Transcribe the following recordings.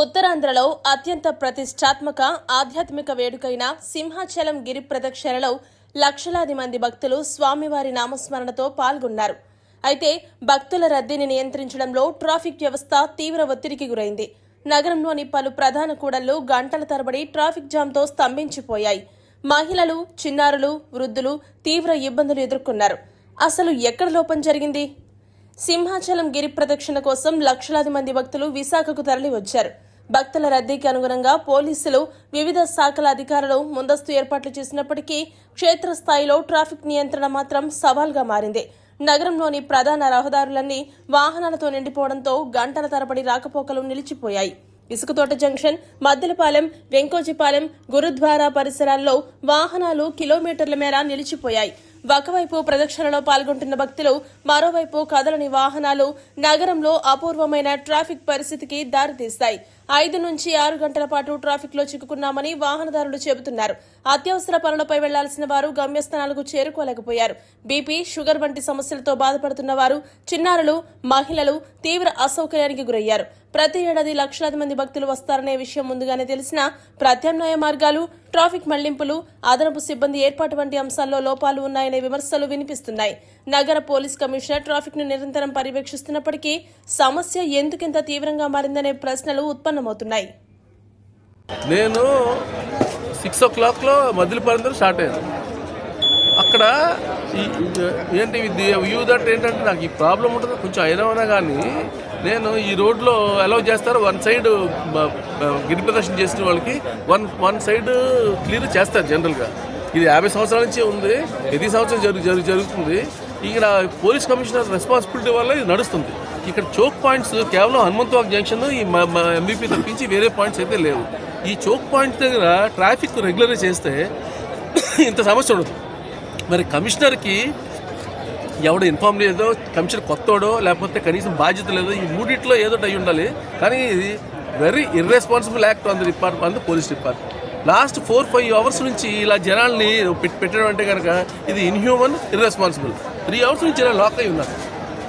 ఉత్తరాంధ్రలో అత్యంత ప్రతిష్టాత్మక ఆధ్యాత్మిక వేడుకైన సింహాచలం గిరి ప్రదక్షిణలో లక్షలాది మంది భక్తులు స్వామివారి నామస్మరణతో పాల్గొన్నారు. అయితే భక్తుల రద్దీని నియంత్రించడంలో ట్రాఫిక్ వ్యవస్థ తీవ్ర ఒత్తిడికి గురైంది. నగరంలోని పలు ప్రధాన కూడళ్లు గంటల తరబడి ట్రాఫిక్ జామ్తో స్తంభించిపోయాయి. మహిళలు, చిన్నారులు, వృద్ధులు తీవ్ర ఇబ్బందులు ఎదుర్కొన్నారు. అసలు ఎక్కడ లోపం జరిగింది? సింహాచలం గిరి ప్రదక్షిణ కోసం లక్షలాది మంది భక్తులు విశాఖకు తరలి వచ్చారు. భక్తుల రద్దీకి అనుగుణంగా పోలీసులు, వివిధ శాఖల అధికారులు ముందస్తు ఏర్పాట్లు చేసినప్పటికీ క్షేత్రస్థాయిలో ట్రాఫిక్ నియంత్రణ మాత్రం సవాల్గా మారింది. నగరంలోని ప్రధాన రహదారులన్నీ వాహనాలతో నిండిపోవడంతో గంటల తరబడి రాకపోకలు నిలిచిపోయాయి. ఇసుకతోట జంక్షన్, మద్దెలపాలెం, వెంకోజిపాలెం, గురుద్వారా పరిసరాల్లో వాహనాలు కిలోమీటర్ల మేర నిలిచిపోయాయి. ఒకవైపు ప్రదక్షిణలో పాల్గొంటున్న భక్తులు, మరోవైపు కదలని వాహనాలు నగరంలో అపూర్వమైన ట్రాఫిక్ పరిస్థితికి దారితీస్తాయి. 5 నుంచి 6 గంటల పాటు ట్రాఫిక్ లో చిక్కుకున్నామని వాహనదారులు చెబుతున్నారు. అత్యవసర పనులపై వెళ్లాల్సిన వారు గమ్యస్థానాలకు చేరుకోలేకపోయారు. బీపీ, షుగర్ వంటి సమస్యలతో బాధపడుతున్న వారు, చిన్నారులు, మహిళలు తీవ్ర అసౌకర్యానికి గురయ్యారు. ప్రతి ఏడాది లక్షలాది మంది భక్తులు వస్తారనే విషయం ముందుగానే తెలిసినా ప్రత్యామ్నాయ మార్గాలు, ట్రాఫిక్ మళ్లింపులు, అదనపు సిబ్బంది ఏర్పాటు వంటి అంశాల్లో లోపాలు ఉన్నాయనే విమర్శలు వినిపిస్తున్నాయి. నగర పోలీస్ కమిషనర్ ట్రాఫిక్ ను నిరంతరం పర్యవేక్షిస్తున్నప్పటికీ సమస్య ఎందుకింత తీవ్రంగా మారిందనే ప్రశ్నలు ఉత్పన్నమవుతున్నాయి. నేను 6 o'clock మదిలిపాలెం స్టార్ట్ అయ్యాను. అక్కడ ఏంటి వ్యూ దట్ ఏంటంటే నాకు ఈ ప్రాబ్లం ఉంటుంది. కొంచెం అయినా కానీ నేను ఈ రోడ్లో అలౌ చేస్తారు. వన్ సైడ్ గిరి ప్రదర్శన చేసిన వాళ్ళకి వన్ సైడ్ క్లియర్ చేస్తారు జనరల్గా. ఇది 50 సంవత్సరాల నుంచి ఉంది. ప్రతి సంవత్సరం జరుగుతుంది. ఇక్కడ పోలీస్ కమిషనర్ రెస్పాన్సిబిలిటీ వల్ల ఇది నడుస్తుంది. ఇక్కడ చోక్ పాయింట్స్ కేవలం హనుమంతవాక్ జంక్షన్, ఈ ఎంబీపీ తప్పించి వేరే పాయింట్స్ అయితే లేవు. ఈ చోక్ పాయింట్స్ దగ్గర ట్రాఫిక్ రెగ్యులర్గా చేస్తే ఇంత సమస్య ఉండదు. మరి కమిషనర్కి ఎవడో ఇన్ఫార్మ్ లేదో, కమిషనర్ కొత్తోడో లేకపోతే కనీసం బాధ్యత లేదో, ఈ మూడిట్లో ఏదో అయి ఉండాలి. కానీ ఇది very irresponsible act on the department, on the police department. Last 4-5 hours నుంచి ఇలా జనాల్ని పెట్టడం అంటే కనుక ఇది ఇన్హ్యూమన్, ఇర్రెస్పాన్సిబుల్. 3 అవర్స్ నుంచి ఇలా లాక్ అయి ఉన్నారు.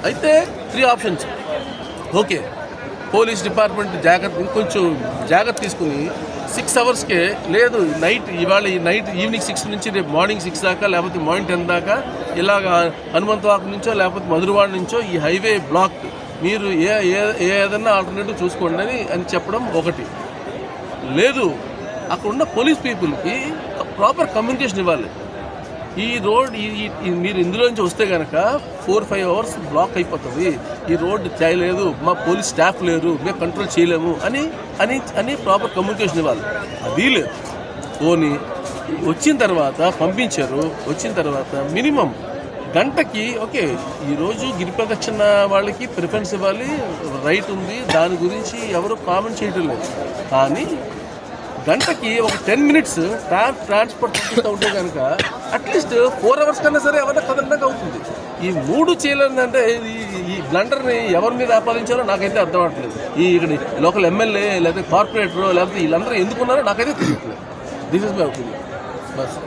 అయితే 3 ఆప్షన్స్. ఓకే, పోలీస్ డిపార్ట్మెంట్ ఇంకొంచెం జాగ్రత్త తీసుకుని 6 అవర్స్కే లేదు, ఇవాళ నైట్ ఈవినింగ్ 6 నుంచి రేపు మార్నింగ్ 6 దాకా, లేకపోతే మార్నింగ్ 10 దాకా ఇలాగ హనుమంతవాక్ నుంచో లేకపోతే మధురవాడ నుంచో ఈ హైవే బ్లాక్, మీరు ఏదన్నా ఆల్టర్నేటివ్ చూసుకోండి అని చెప్పడం ఒకటి. లేదు, అక్కడ ఉన్న పోలీస్ పీపుల్కి ప్రాపర్ కమ్యూనికేషన్ ఇవ్వాలి. ఈ రోడ్ మీరు ఇందులోంచి వస్తే కనుక 4-5 అవర్స్ బ్లాక్ అయిపోతుంది. ఈ రోడ్ చేయలేదు, మా పోలీస్ స్టాఫ్ లేరు, మేము కంట్రోల్ చేయలేము అని ప్రాపర్ కమ్యూనికేషన్ ఇవ్వాలి. అది లేదు. పోనీ వచ్చిన తర్వాత పంపించారు. వచ్చిన తర్వాత మినిమం గంటకి ఓకే, ఈరోజు గిరి ప్రదక్షిణ వాళ్ళకి ప్రిఫరెన్స్ ఇవ్వాలి, రైట్ ఉంది, దాని గురించి ఎవరు కామెంట్ చేయడం లేదు. కానీ గంటకి ఒక 10 minutes ట్రాన్స్పోర్ట్ తగ్గిస్తూ ఉంటే కనుక అట్లీస్ట్ 4 hours కన్నా సరే ఎవరైనా కదలడానికి అవుతుంది. ఈ 3 చేయలేదంటే ఈ బ్లండర్ని ఎవరి మీద ఆపాదించారో నాకైతే అర్థం అవ్వట్లేదు. ఇక్కడ లోకల్ ఎమ్మెల్యే లేకపోతే కార్పొరేటర్ లేకపోతే వీళ్ళందరూ ఎందుకున్నారో నాకైతే తెలియట్లేదు. This is my opinion. Bus.